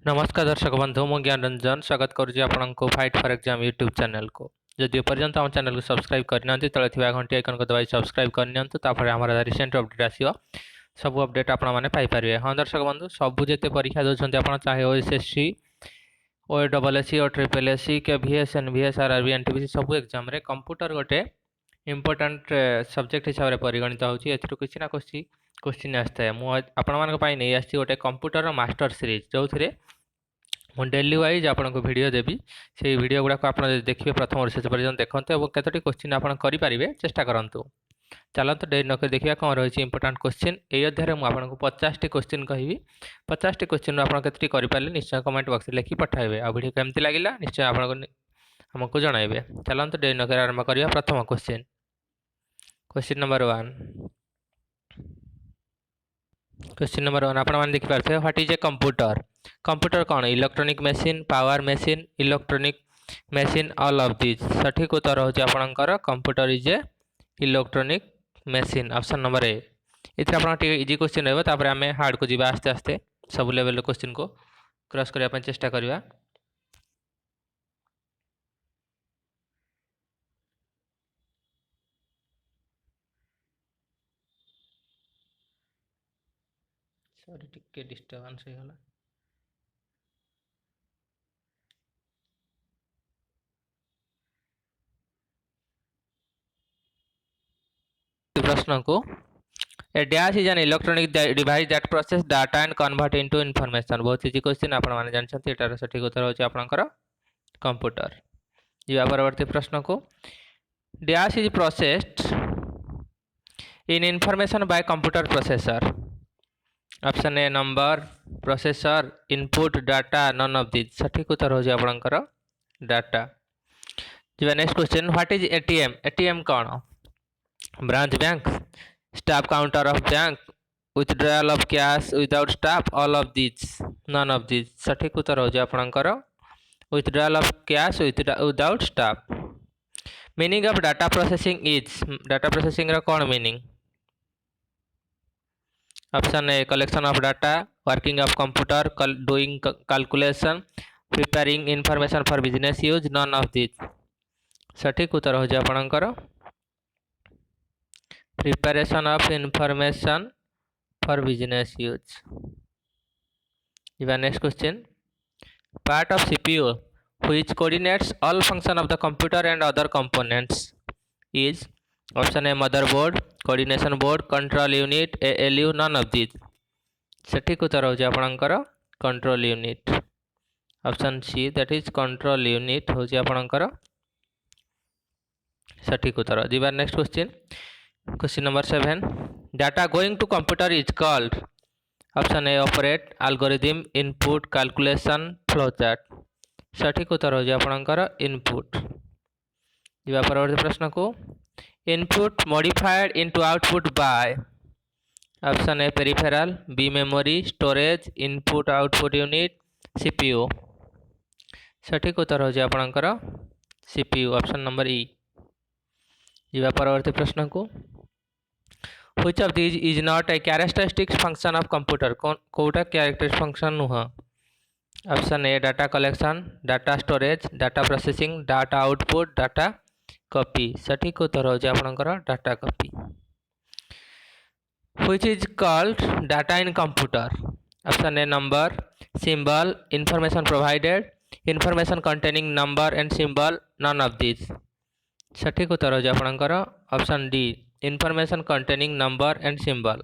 नमस्कार दर्शक बंधु मु ज्ञान रंजन स्वागत करुच्ची आपको fight for exam YouTube channel को। जदि पर्यंत आम चैनल को सब्सक्राइब करना तले घंटी आइकन को दबाई सब्सक्राइब करनी आम रिसेंट अपडेट आसो सब अपडेट आपरे। हाँ दर्शक बंधु सबू जिते परीक्षा दौरान आप चाहे ओएसएससी ओएडब्ल्यूएससी और ट्रिपल एससी के वीएस एनवीएस आरआरबी एनटीपीसी सब एग्जाम रे कंप्यूटर गोटे इंपोर्टाट सब्जेक्ट हिसाब से परिगणित होती किसी ना किसी क्वेश्चन आसता है। मुझे नहीं आसी गोटे कंप्यूटर मास्टर सीरीज जो ମୁଁ ଡେଲି ୱାଇଜ୍ ଆପଣଙ୍କୁ ଭିଡ଼ିଓ ଦେବି। ସେଇ ଭିଡ଼ିଓ ଗୁଡ଼ାକ ଆପଣ ଯଦି ଦେଖିବେ ପ୍ରଥମରୁ ଶେଷ ପର୍ଯ୍ୟନ୍ତ ଦେଖନ୍ତୁ ଏବଂ କେତୋଟି କ୍ୱେଶ୍ଚିନ୍ ଆପଣ କରିପାରିବେ ଚେଷ୍ଟା କରନ୍ତୁ। ଚାଲନ୍ତୁ ଡେରି ନକରି ଦେଖିବା କ'ଣ ରହିଛି ଇମ୍ପୋର୍ଟାଣ୍ଟ କ୍ୱେଶ୍ଚିନ୍। ଏହି ଅଧ୍ୟାୟରେ ମୁଁ ଆପଣଙ୍କୁ 50ଟି କ୍ୱେଶ୍ଚିନ୍ କହିବି। 50ଟି କ୍ୱେଶ୍ଚିନ୍ରୁ ଆପଣ କେତୋଟି କରିପାରିଲେ ନିଶ୍ଚୟ କମେଣ୍ଟ ବକ୍ସରେ ଲେଖି ପଠାଇବେ। ଆଉ ଭିଡ଼ିଓ କେମିତି ଲାଗିଲା ନିଶ୍ଚୟ ଆମକୁ ଜଣାଇବେ। ଚାଲନ୍ତୁ ଡେରି ନକରି ଆରମ୍ଭ କରିବା। ପ୍ରଥମ question, question number 1। Question number 1 आपण मैंने देखिए what is a computer. Computer कौन? Electronic machine, power machine, electronic machine, all of this. सठिक उत्तर होची आपनकर computer is a electronic machine. Option number A. इथे आपण टिके इजी क्वेश्चन रहबो तापर हमें हार्ड को जीवा आस्ते आस्ते सब लेवल क्वेश्चन को क्रॉस करबा पय चेष्टा करबा। सॉरी टिके डिस्टर्बेंस हो गला। प्रश्न को a dash is an electronic device that process data and convert into information. बहुत इजी क्वेश्चन आपण माने जानछंती। एटार सठिक उत्तर होची आपनकर कंप्यूटर। जीवा परवर्ती प्रश्न को dash is processed in information by computer processor. Option A number, processor, input, data, none of this. सठिक उत्तर होची आपनकर डाटा। जीवा next question, what is ATM. ATM कौन? Branch bank, staff counter of bank, withdrawal of cash without staff, all of this, none of this. सठिक उत्तर होची आपनकर withdrawal of cash without staff. Meaning of data processing is. Data processing रा कौन meaning? Option A collection of data, working of computer, doing calculation, preparing information for business use, none of this. सठिक उत्तर होची आपनकर preparation of information for business use. Next question, part of CPU which coordinates all function of the computer and other components is। Option A motherboard, coordination board, control unit, ALU, none of this. सठिक उत्तर होची आपनकर control unit. Option C that is control unit होची आपनकर सठिक उत्तर। जीवा next question, question number 7। Data going to computer is called. Option A operate, algorithm, input, calculation, flow chart. सठिक उत्तर होची आपनकर इनपुट। जीवा परवर्ती प्रश्न को input modified into output by. Option A peripheral, B memory, storage, input output unit, CPU. सठिक उत्तर होची आपनकर सीपीयू। ऑप्शन नंबर ई। जीवा परवर्ती प्रश्न को which of this is not a characteristic function of computer. कोटा कैरेक्टरिस्टिक फंक्शन नुह। Option A data collection, data storage, data processing, data output, data copy. सठिक उत्तर होची आपनकर data copy. Which is called data in computer. Option A number, symbol, information provided, information containing number and symbol, none of this. सठिक उत्तर होची आपनकर option D, information containing number and symbol.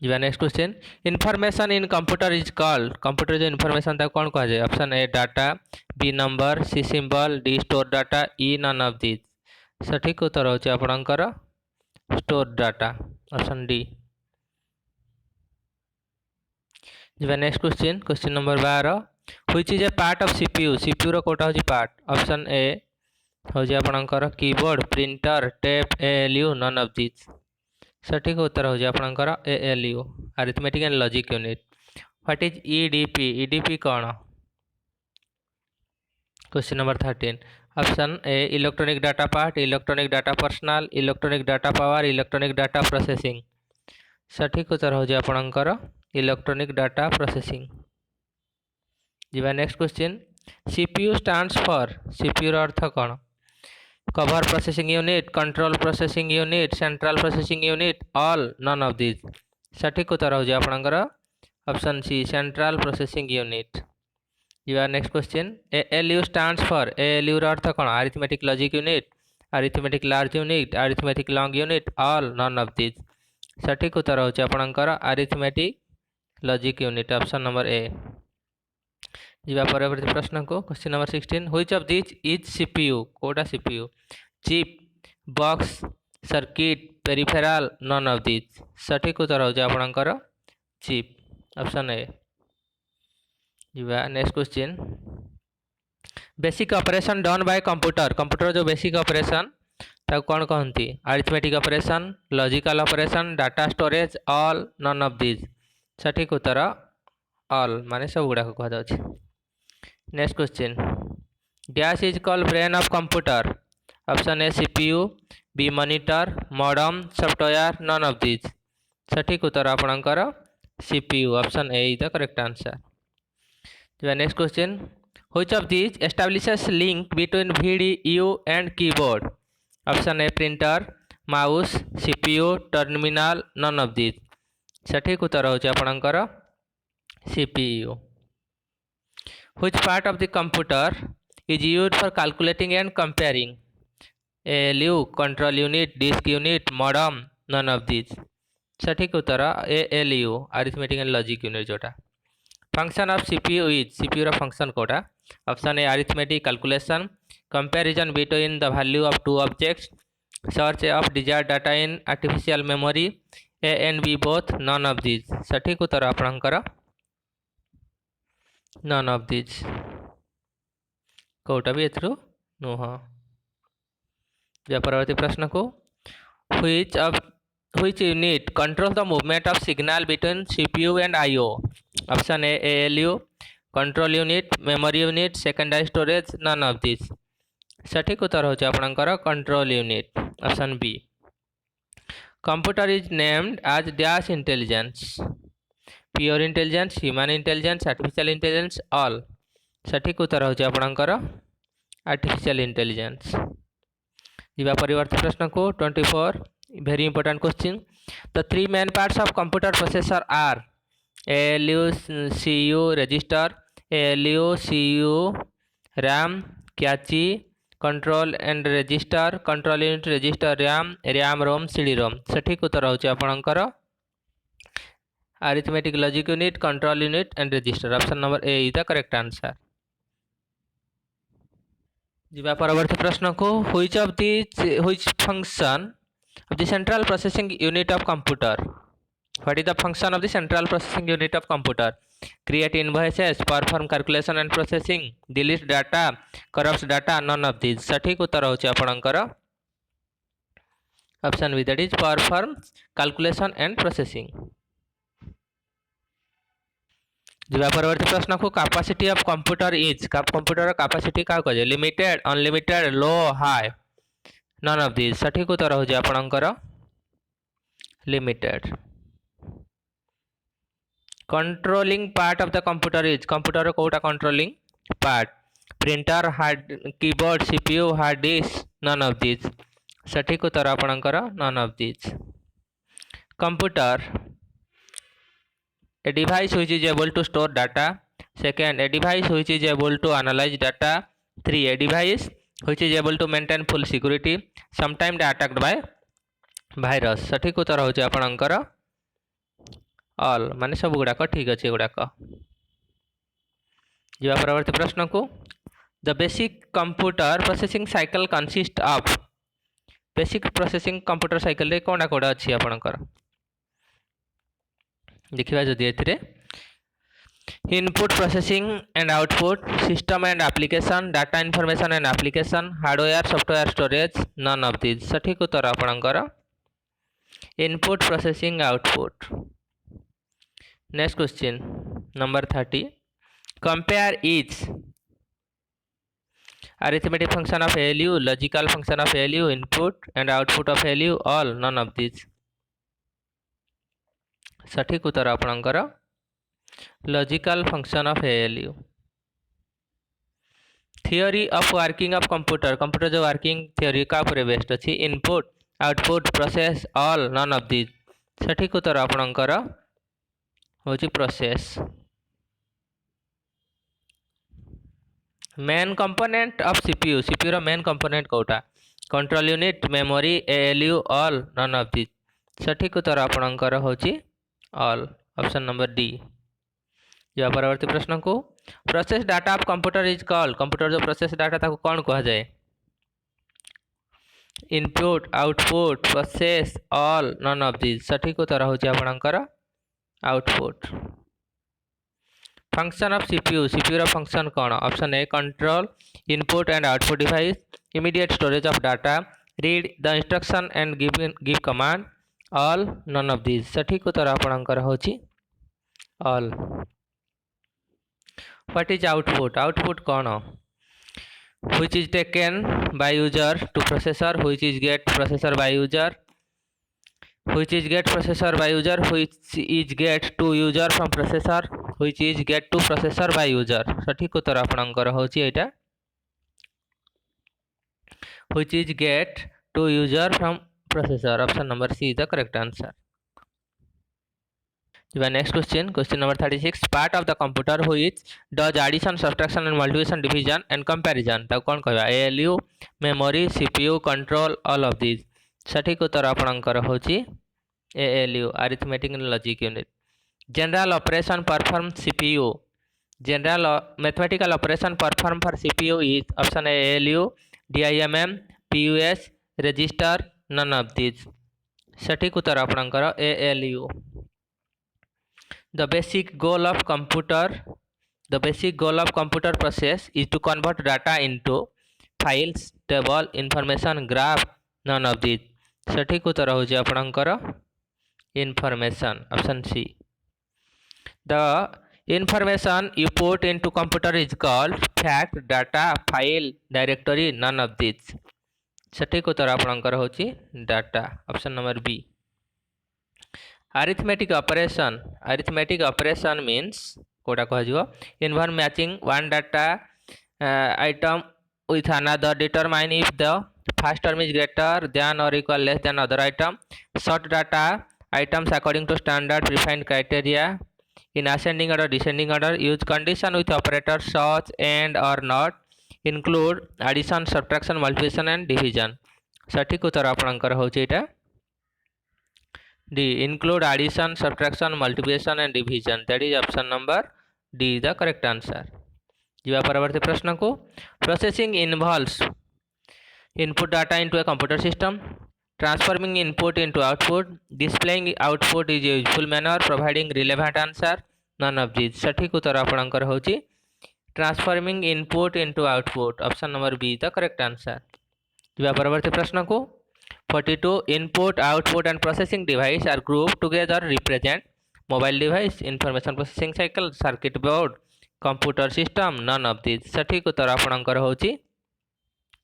जीवा next question, information in computer is called. Computer जो information था कौन कहा जाए? Option A data, B number, C symbol, D store data, E none of this. सठिक उत्तर होची आपनकर स्टोर डाटा। Option D. जीवा next question, question number 12। Which is a part of CPU. CPU रो कोटा होची पार्ट। ऑप्शन ए होची आपनकर keyboard, printer, tape, ALU, none of this. सठिक उत्तर होची आपनकर ALU, arithmetic and logic unit. What is EDP. EDP कौन? Question number 13। Option A electronic data part, electronic data personal, electronic data power, electronic data processing. सठिक उत्तर होची आपनकर electronic data processing. जीवा next question. CPU stands for, CPU अर्थ कौन? Cover processing unit, control processing unit, central processing unit, all, none of this. सठिक उत्तर हो आपणकर option C, central processing unit. जीवा next question. ALU stands for, ALU अर्थ कौन? Arithmetic logic unit, arithmetic large unit, arithmetic long unit, all, none of this. सठिक उत्तर हो आपणकर arithmetic logic unit, option number A. जीवा परवर्ती प्रश्न को, question number 16। Which of this is CPU? कोटा CPU? Chip, box, circuit, peripheral, none of this. सठिक उत्तर हो आपणकर चिप, ऑप्शन ए। जीवा next question. Basic operation done by computer, computer जो बेसिक ऑपरेशन ताको कौन कहती? Arithmetic operation, logical operation, data storage, all, none of this. सठिक उत्तर ऑल, माने सब गुड़ाक कहुच्छे। Next question. Dash is called brain of computer? Option A CPU, B monitor, modem, software, none of this. सठिक उत्तर आपणकर CPU, option A is the correct answer. Next question. Which of this establishes link between VDU and keyboard? Option A printer, mouse, CPU, terminal, none of this. सठिक उत्तर हो आपणकर CPU. Which part of the computer is used for calculating and comparing? ALU, control unit, disk unit, modem, none of these. सठिक उत्तर ALU, arithmetic and logic unit जोटा। Function of CPU is, CPU रा function Kota? Option A arithmetic calculation, comparison between the value of two objects, search of desired data in artificial memory, A and B both, none of these। सठिक उत्तर आपणकर none of this. Kota भी एथरू नुह। परवर्ती प्रश्न को, which unit control the movement of signal between CPU and IO? Option A ALU, control unit, memory unit, secondary storage, none of this. सठिक उत्तर हो आपणकर control unit, option B. Computer is named as dash intelligence? Pure intelligence, human intelligence, artificial intelligence, all. सठिक उत्तर हो आपणकर artificial intelligence. जीवा परिवर्ती प्रश्न को, 24। Very important question. The three main parts of computer processor are? ALU, CU, register, ALU, CU, RAM, cache, control and register, control unit, register, RAM, RAM ROM, CD ROM. सठिक उत्तर हो आपणकर arithmetic logic unit, control unit and register, option number A is the correct answer. जीवा परवर्ती प्रश्न को, which function of the central processing unit of computer? What is the function of the central processing unit of computer? Create invoices, perform calculation and processing, delete data, corrupt data, none of this. सठिक उत्तर हो आपणकर option B, that is perform calculation and processing. जीवा परवर्ती प्रश्न को, capacity of computer is? Computer capacity क्या कहे? Limited, unlimited, low, high, none of this. सठिक उत्तर हो आपणकर limited. Controlling part of the computer is? Computer कोटा controlling part? Printer, hard, keyboard, CPU, hard disc, none of this. सठिक उत्तर आपणकर none of this. Computer, a device which is able to store data. Second, a device which is able to analyze data. 3, a device which is able to maintain full security, sometimes attacked by virus। सठिक उत्तर हो आपणकर all, माने सब गुड़ाक ठीक अच्छे गुड़ाक। जीवा परवर्ती प्रश्न को, the basic computer processing cycle consist of? Basic processing computer cycle रे कोना कोडा अच्छी आपणकर? देखिए जदि एथिरे input processing and output, system and application, data information and application, hardware, software, storage, none of this. सठिक उत्तर आपणकर input processing output. Next question number 30। Compare is? Arithmetic function of ALU, logical function of ALU, input and output of ALU, all, none of this. सठिक उत्तर आपणकर logical function of ALU। Theory of working of computer, computer जो working theory का ऊपर based अच्छी। Input output process all none of this. सठिक उत्तर आपणकर होची process. Main component of CPU, CPU रो मेन कंपोनेंट कोटा। Control unit memory ALU all none of this. सठिक उत्तर आपणकर होची ऑल, ऑप्शन नंबर डी। या परवर्ती प्रश्न को, process data of computer is called, computer जो प्रोसेस डाटा ताको कौन कहा जाए? Input output process all none of this. सठिक उत्तर होची आपणकर output. Function of CPU, CPU रो फंक्शन कौन? Option A control input and output device, immediate storage of data, read the instruction and give command, all none of this. सठिक उत्तर आपणकर होची all. What is output, output कौन? which is taken by user to processor, which is get processor by user, which is get processor by user, which is get to user from processor, which is get to processor by user। सठिक उत्तर आपणकर होची एटा which is get to user from processor, option number C is the correct answer. Next question, question number 36। Part of the computer which does addition subtraction and multiplication division and comparison, ताको कौन कहबा? ALU मेमोरी CPU control all of this. सठिक उत्तर आपणकर होची ALU arithmetic and logic unit. General operation perform CPU, general mathematical operation perform for CPU is option A ALU DIMM PUS register none of this. सठिक उत्तर आपणकर ALU। The basic goal of computer process is to convert data into files, table, information, graph, none of these। सठिक उत्तर होची आपणकर information, option C. The information you put into computer is called fact, data, file, directory, none of these। सठिक उत्तर आपणकर होची data, option number B. arithmetic operation means कोटा कह involve matching one data item with another, determine if the first term is greater than or equal less than other item, sort data items according to standard predefined criteria in ascending order descending order, use condition with operators such and or not, include addition subtraction multiplication and division। सठिक उत्तर आपणकर होची एटा D, include addition subtraction multiplication and division, that is option number D is the correct answer। जीवा परवर्ती प्रश्न को, processing involves input data into a computer system, transforming input into output, displaying output is a useful manner, providing relevant answer, none of these। सठिक उत्तर आपणकर होची transforming input into output, option number B is the correct answer। जीवा परवर्ती प्रश्न को, 42 input output and processing device are grouped together represent mobile device, information processing cycle, circuit board, computer system, none of these। सठिक उत्तर आपणकर होची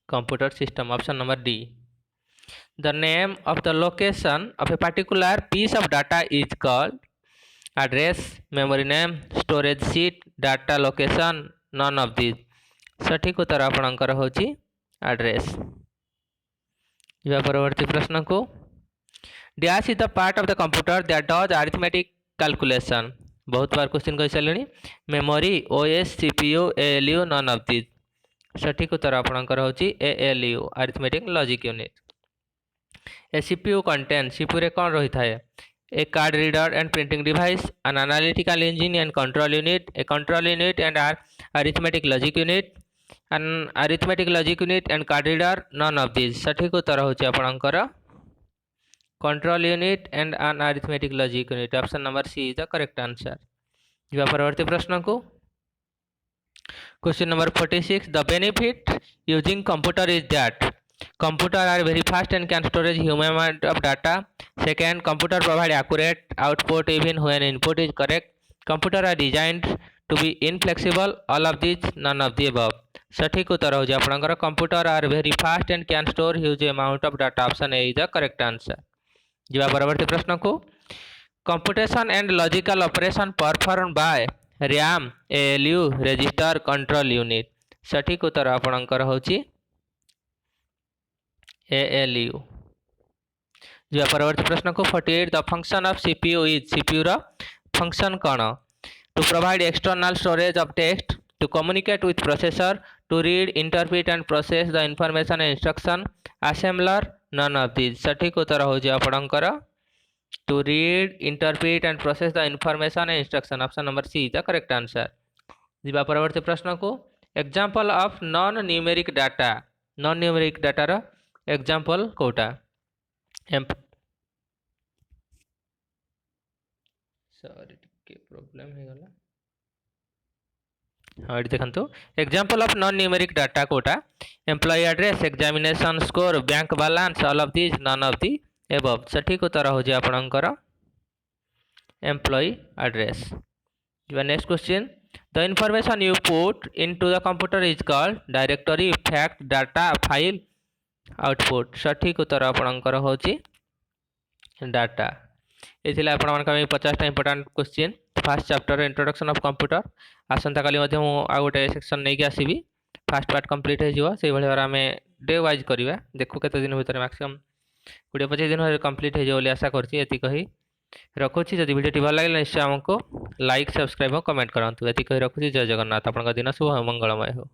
computer system, option number D। The name of the location of a particular piece of data is called address, memory name, storage sheet, data location, none of these। सठिक उत्तर आपणकर होची address। या परवर्ती प्रश्न को, dash is the part of the computer that does arithmetic calculation. बहुत बार क्वेश्चन कही सारे, memory OS CPU ALU none of this. सठिक उत्तर आपणकर होची ALU arithmetic logic unit. A CPU contain, CPU रे कौन रही थाए? A card reader and printing device, an analytical engine and control unit, a control unit and arithmetic logic unit, an arithmetic logic unit and card reader, none of these। सठिक उत्तर होची आपणकर control unit and an arithmetic logic unit, option number C is the correct answer. जीवा परवर्ती प्रश्न को, question number 46। The benefit using computer is that computer are very fast and can storage huge amount of data, second computer provide accurate output even when input is correct, computer are designed to be inflexible, all of these, none of the above। सठिक उत्तर हो जाए आपणकर computer are very fast and can store huge amount of data, option A is the correct answer. जीवा परवर्ती प्रश्न को, computation and logical operation perform by RAM ALU register control unit सठिक उत्तर आपणकर होची एएलयू। जो परवर्ती प्रश्न को 48 the function of CPU is CPU रो फंक्शन कौन to provide external storage of text to communicate with processor to read interpret and process the information and instruction assembler none of this सठिक उत्तर होची आपणकर to read interpret and process the information and instruction option number C is the correct answer. जीवा परवर्ती प्रश्न को example of non numeric data रो example कोटा सॉरी के प्रॉब्लम हे गला हाँ ये देखंतु example of non numeric data कोटा employee address examination score bank balance all of this none of the above सठिक उत्तर हो जाए आपणकर employee address. Next question the information you put into the computer is called directory fact data file output सठिक उत्तर आपणकर होची data. ये आपण 50टा important question first chapter introduction of computer आसंता काली मु आ गोटे सेक्शन नहीं आसबि फास्ट पार्ट कंप्लीट हो से भाई आम डे वाइज करवा देखो केते दिन भीतर मैक्सिमम 20-25 दिन कंप्लीट हो आशा करती कही रखुच्छी। जब वीडियो भल लगे निश्चय आमको लाइक सब्सक्राइब और कमेंट करूँ ये कही रखुच्छी। जय जगन्नाथ आपन दिन शुभ मंगलमय हो।